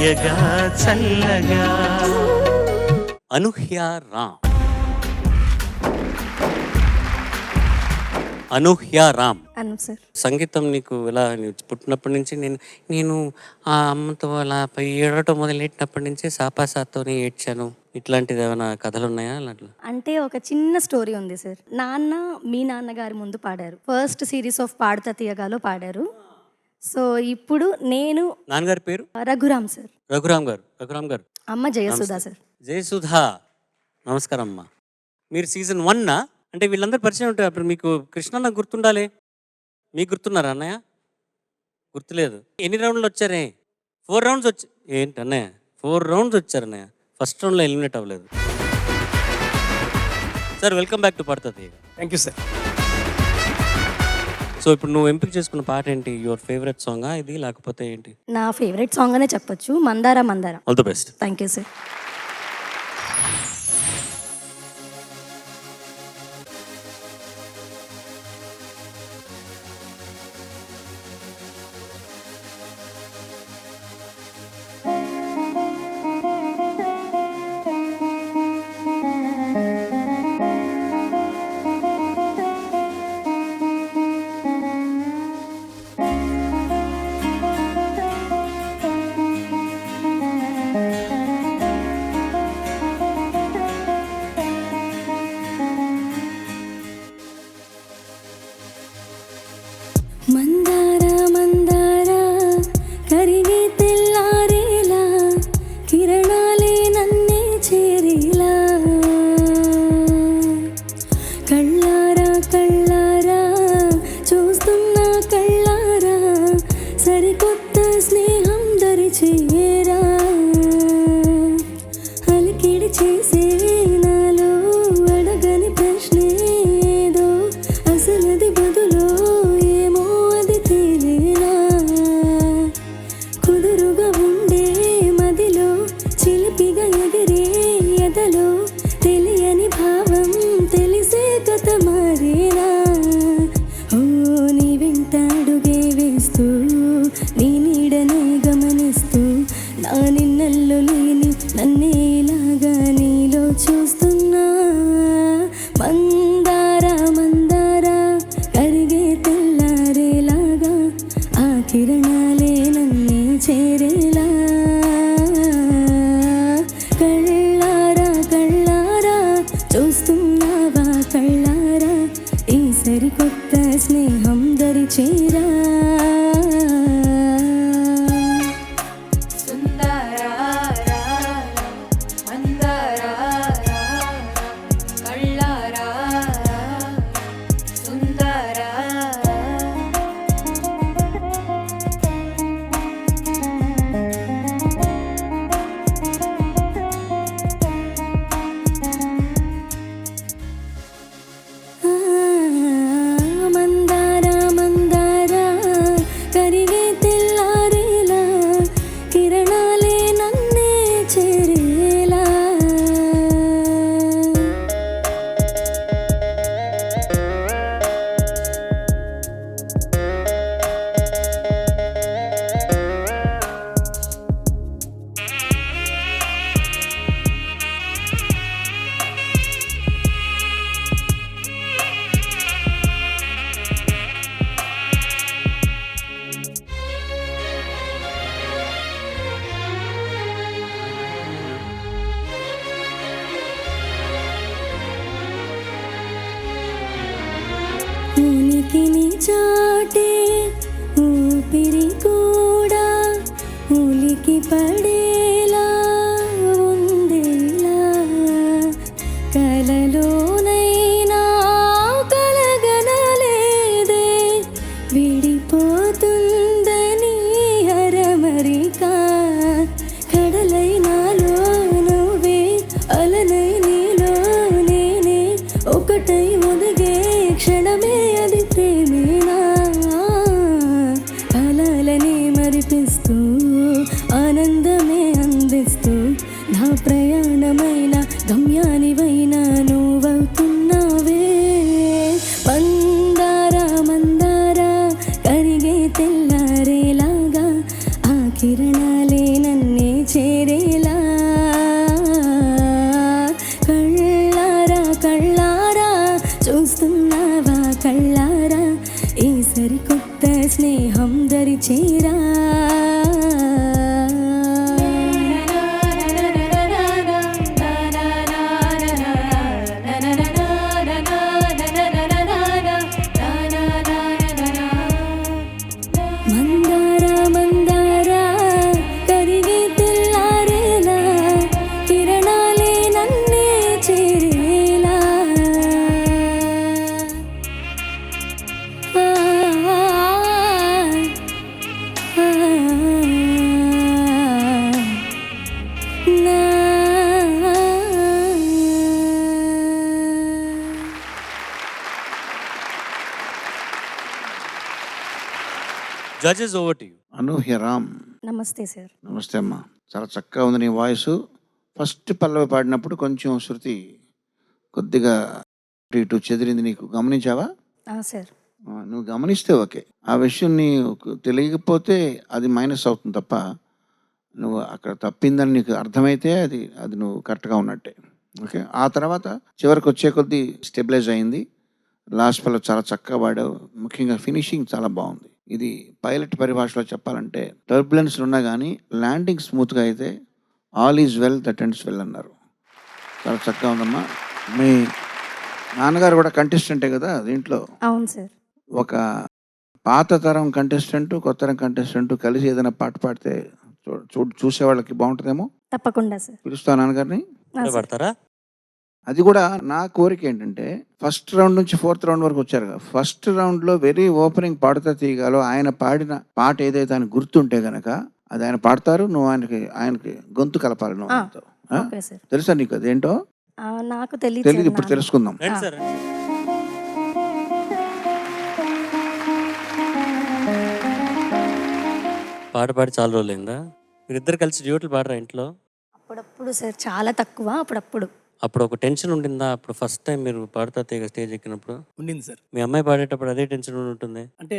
తీయగా చల్లగా. అనూహ్య రామ్. అనూహ్య రామ్. అను సార్. సంగీతం నీకు ఎలా పుట్టినప్పటి నుంచి నేను ఆ అమ్మతో అలా ఏడవటం మొదలెట్టినప్పటి నుంచి సాపాసాతోనే ఏడ్చాను, ఇట్లాంటిది ఏమైనా కథలు ఉన్నాయా? అట్లా అంటే ఒక చిన్న స్టోరీ ఉంది సార్. నాన్న మీ నాన్నగారి ముందు పాడారు, ఫస్ట్ సిరీస్ ఆఫ్ పాడుతా తీయగాలో పాడారు. సో ఇప్పుడు నేను, నాన్నగారి పేరు రఘురామ్ సార్. రఘురామ్ గారు. అమ్మ జయసుధా సార్. జయసుధా, నమస్కారం అమ్మా. మీరు సీజన్ 1 అంటే వీళ్ళందరూ పరిచయం ఉంటారు. అప్పుడు మీకు కృష్ణన్న గుర్తుండాలి. మీకు గుర్తున్నారా అన్నయ్య? గుర్తులేదు. ఎన్ని రౌండ్లు వచ్చారే? 4 రౌండ్స్ వచ్చి ఏంటి అన్నయ్య? 4 రౌండ్స్ వచ్చారు అన్నయ్య. ఫస్ట్ రౌండ్లో ఎలిమినేట్ అవ్వలేదు. సార్ వెల్కమ్ బ్యాక్ టు పాడుతా తీయగా. Thank you sir. సో ఇప్పుడు నువ్వు ఎంపిక చేసుకున్న పాట ఏంటి? యువర్ ఫేవరెట్ సాంగా ఇది, లేకపోతే ఏంటి? నా ఫేవరెట్ సాంగ్ అనే చెప్పొచ్చు, మందార మందార. All the best. Thank you sir. మందార మందార కరిగి తెల్లారేలా, కిరణాలే నన్నే చేరేలా, కళ్ళారా కళ్ళారా చూస్తున్నా కళ్ళారా, సరికొత్త స్నేహం దరిచేరా, అలికిడి చేసే నాలో అడగని ప్రశ్నే ఏదో, అసలది బదులో కుదురుగా ఉండే మదిలో, చిలిపిగా ఎగిరే ఎదలో, తెలియని భావం తెలిసే కథ మారేనా. ఓ నీ వెంట అడుగే వేస్తూ, నీ నీడనే గమనిస్తూ, నా నిన్నల్లో లేని నన్నే ఇలాగా నీలో చూస్తున్నా. మందార మందార కరిగే తెల్లారేలాగా, ఆ కిరణాలే నన్నే చేరేలా, కళ్ళారా కళ్ళారా చూస్తున్నావా కళ్ళారా, ఈ సరికొత్త స్నేహం దరిచేరా. మందార మందార కరిగే తెల్లారేలా, కిరణాలే నన్నే చేరేలా. ఉనికిని చాటే ఊపిరి కూడా ఉలికి పడేలా ఉందేలా, కలలోనైనా కలగనలేదే, విడిపోతుందని అరమరిక, కడలైనాలో నువ్వే అలనై నీలో నేనే, ఒకటై ఒదిగే క్షణమే అది ప్రేమేనా. కాలాలనే మరిపిస్తూ, ఆనందమే అందిస్తూ, నా ప్రయాణమైన గమ్యానివైనా నువ్వవుతున్నావే. మందార మందార కరిగే తెల్లారేలాగా, ఆ కిరణాలే నన్నే జడ్జెస్ ఓవర్ టు యూ. అనూహ్య రామ్. నమస్తే సార్. నమస్తే అమ్మా. చాలా చక్కగా ఉంది నీ వాయిస్. ఫస్ట్ పల్లవి పాడినప్పుడు కొంచెం శృతి కొద్దిగా అటు ఇటు చెదిరింది, నీకు గమనించావా? సార్. నువ్వు గమనిస్తే ఓకే. ఆ విషయం నీకు తెలియకపోతే అది మైనస్ అవుతుంది తప్ప, నువ్వు అక్కడ తప్పిందని నీకు అర్థమైతే అది అది నువ్వు కరెక్ట్గా ఉన్నట్టే. ఓకే. ఆ తర్వాత చివరికి వచ్చే కొద్దీ స్టెబిలైజ్ అయింది. లాస్ట్ పల్లవి చాలా చక్కగా పాడావు. ముఖ్యంగా ఫినిషింగ్ చాలా బాగుంది. ఇది పైలట్ పరిభాషలో చెప్పాలంటే టర్బులెన్స్లు ఉన్నా కానీ ల్యాండింగ్ స్మూత్గా అయితే all is well that ends well అన్నారు. చాలా చక్కగా ఉందమ్మా. మీ నాన్నగారు కూడా కంటెస్టెంటే కదా దీంట్లో? అవును సార్. ఒక పాత తరం కంటెస్టెంట్, కొత్త తరం కంటెస్టెంట్ కలిసి ఏదైనా పాట పాడితే చూసేవాళ్ళకి బాగుంటుందేమో. తప్పకుండా సార్. పిలుస్తా నాన్నగారిని. పడతారా? అది కూడా నా కోరిక ఏంటంటే ఫస్ట్ రౌండ్ నుంచి 4th రౌండ్ వరకు వచ్చారు కదా, ఫస్ట్ రౌండ్లో వెరీ ఓపెనింగ్ పాడుతా తీయగాలో ఆయన పాడిన పాట ఏదైతే ఆయన గుర్తుంటే గనక అది ఆయన పాడతారు, నువ్వు ఆయనకి గొంతు కలపాలి నువ్వు ఆయనతో. Okay sir. తెలుసా నీకు అదేంటో? నాకు తెలియదు, ఇప్పుడు తెలుసుకుందాం. రండి సార్. పాట పాడి చాలా రోజులైందా? మీరిద్దరు కలిసి డ్యూటీలు పాడరా ఇంట్లో? అప్పుడప్పుడు సార్, చాలా తక్కువ. అప్పుడప్పుడు. అప్పుడు ఒక టెన్షన్ ఉండిందా? అప్పుడు ఫస్ట్ టైం మీరు పాడుతా తీగ స్టేజ్ ఎక్కినప్పుడు ఉండింది సార్. మీ అమ్మాయి పాడేటప్పుడు అదే టెన్షన్ ఉంటుంది? అంటే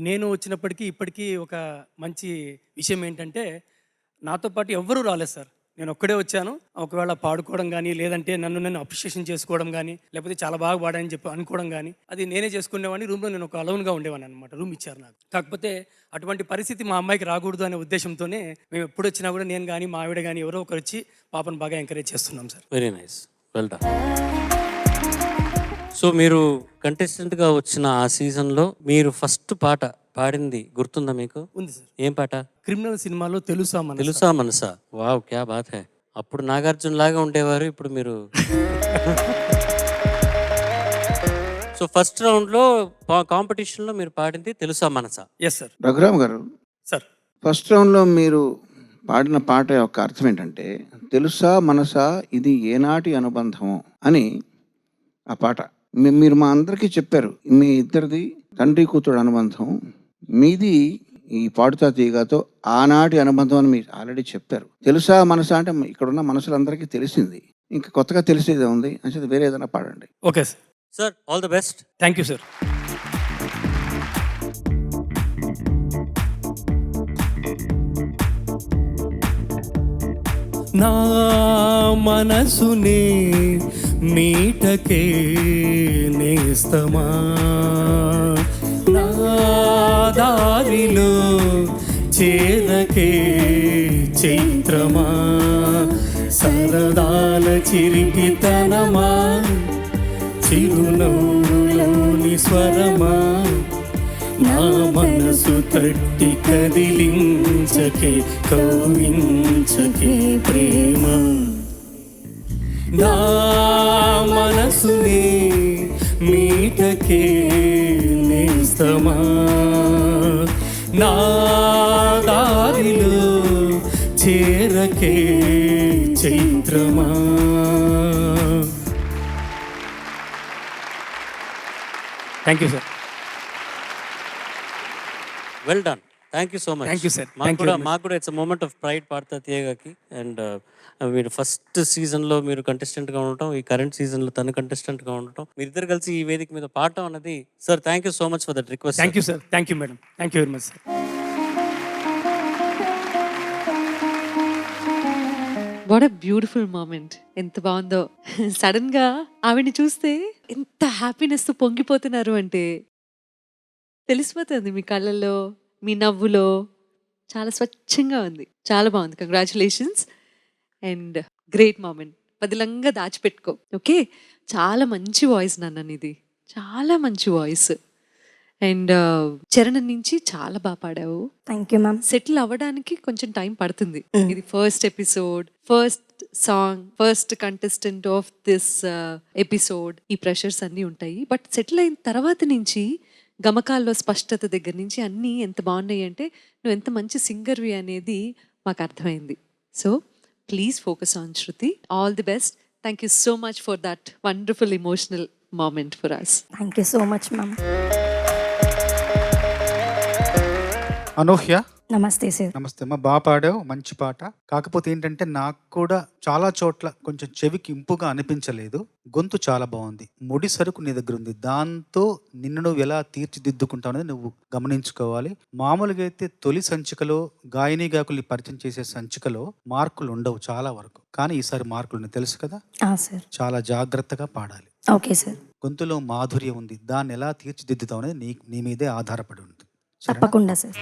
నేను వచ్చినప్పటికీ ఇప్పటికీ ఒక మంచి విషయం ఏంటంటే నాతో పాటు ఎవ్వరూ రాలేదు సార్. నేను ఒక్కడే వచ్చాను. ఒకవేళ పాడుకోవడం కానీ, లేదంటే నన్ను అప్రిషియేషన్ చేసుకోవడం కానీ, లేకపోతే చాలా బాగా పాడాలని చెప్పి అనుకోవడం కానీ అది నేనే చేసుకునేవాడిని. రూమ్లో నేను ఒక అలౌన్గా ఉండేవాడిని అనమాట. రూమ్ ఇచ్చారు నాకు. కాకపోతే అటువంటి పరిస్థితి మా అమ్మాయికి రాకూడదు అనే ఉద్దేశంతోనే మేము ఎప్పుడు వచ్చినా కూడా నేను కానీ మా ఆవిడ కానీ ఎవరో ఒకరు వచ్చి పాపను బాగా ఎంకరేజ్ చేస్తున్నాం sir. Very nice, well done. So మీరు కంటెస్టెంట్గా వచ్చిన ఆ సీజన్లో మీరు ఫస్ట్ పాట పాడింది గుర్తుందా మీకు? ఉంది సార్. ఏం పాట? క్రిమినల్ సినిమాలో తెలుసా మనసా. వావ్, క్యా బాత్ హై. అప్పుడు నాగార్జున లాగా ఉండేవారు, ఇప్పుడు మీరు సో ఫస్ట్ రౌండ్లో కాంపిటీషన్లో మీరు పాడింది తెలుసా మనసా? Yes sir. రఘురామ్ గారు సార్, ఫస్ట్ రౌండ్లో మీరు పాడిన పాట యొక్క అర్థం ఏంటంటే తెలుసా మనసా ఇది ఏనాటి అనుబంధము అని ఆ పాట. మీరు మా అందరికీ చెప్పారు మీ ఇద్దరిది తండ్రి కూతురు అనుబంధం, మీది ఈ పాడుతా తీగతో ఆనాటి అనుబంధం అని మీరు ఆల్రెడీ చెప్పారు. తెలుసా మనసా అంటే ఇక్కడున్న మనసులందరికీ తెలిసింది, ఇంకా కొత్తగా తెలిసేదే ఉంది అంటే వేరే ఏదైనా పాడండి. Okay sir. Sir, all the best. Thank you sir. నా మనసునే మీటకే నేస్తమా, నా దారిలో చేరకే చైత్రమా, సరదాల చిరిపితనమా, చిరునవ్వులోని స్వరమా, నా మనసు తట్టి కదిలించకే కౌగిలించకే ప్రేమ, నా మనసునే మీటకే నేస్తమా, నా దారిలో చేరకే చైత్రమా. Thank you sir. Well done, thank you so much. Thank you sir. మాకు కూడా ఇట్స్ మూమెంట్ ఆఫ్ ప్రైడ్ పాడుతా తీయగాకి. అండ్ మీరు ఫస్ట్ సీజన్లో మీరు కంటెస్టెంట్గా ఉండటం, ఈ కరెంట్ సీజన్లో తను కంటెస్టెంట్గా ఉండటం, మీరిద్దరు కలిసి ఈ వేదిక మీద పాడటం అన్నది sir, thank you so much for that request. Thank you sir. Thank you madam. Thank you very much sir. What a beautiful moment. ఎంత బాగుందో. సడన్ గా ఆవిడ్ని చూస్తే ఎంత హ్యాపీనెస్ తో పొంగిపోతున్నారు అంటే తెలిసిపోతుంది. మీ కళ్ళల్లో, మీ నవ్వులో చాలా స్వచ్ఛంగా ఉంది. చాలా బాగుంది. Congratulations and great moment. పదిలంగా దాచిపెట్టుకో. ఓకే, చాలా మంచి వాయిస్ నాన్న ఇది, చాలా మంచి వాయిస్. అండ్ చరణం నుంచి చాలా బాగా పాడావు. Thank you ma'am. సెటిల్ అవ్వడానికి కొంచెం టైం పడుతుంది. ఇది first episode, first song, first contestant of this episode. ఈ ప్రెషర్స్ అన్నీ ఉంటాయి. బట్ సెటిల్ అయిన తర్వాత నుంచి గమకాల్లో స్పష్టత దగ్గర నుంచి అన్నీ ఎంత బాగున్నాయి అంటే నువ్వు ఎంత మంచి సింగర్వి అనేది మాకు అర్థమైంది. So please focus on shruti. All the best. Thank you so much for that wonderful emotional moment for us. Thank you so much ma'am. Anuhya నమస్తే సార్. నమస్తే అమ్మా, బాగా పాడావు, మంచి పాట. కాకపోతే ఏంటంటే నాకు కూడా చాలా చోట్ల కొంచెం చెవికి ఇంపుగా అనిపించలేదు. గొంతు చాలా బాగుంది, ముడి సరుకు నీ దగ్గర ఉంది, దాంతో నిన్ను నువ్వు ఎలా తీర్చిదిద్దుకుంటావు అనేది నువ్వు గమనించుకోవాలి. మామూలుగా అయితే తొలి సంచికలో గాయని గాకుల్ని పరిచయం చేసే సంచికలో మార్కులు ఉండవు చాలా వరకు, కానీ ఈసారి మార్కులు ఉన్నాయి, తెలుసు కదా. సార్. చాలా జాగ్రత్తగా పాడాలి. Okay sir. గొంతులో మాధుర్యం ఉంది, దాన్ని ఎలా తీర్చిదిద్దుతావు అనేది నీ మీదే ఆధారపడి ఉంది. తప్పకుండా సార్.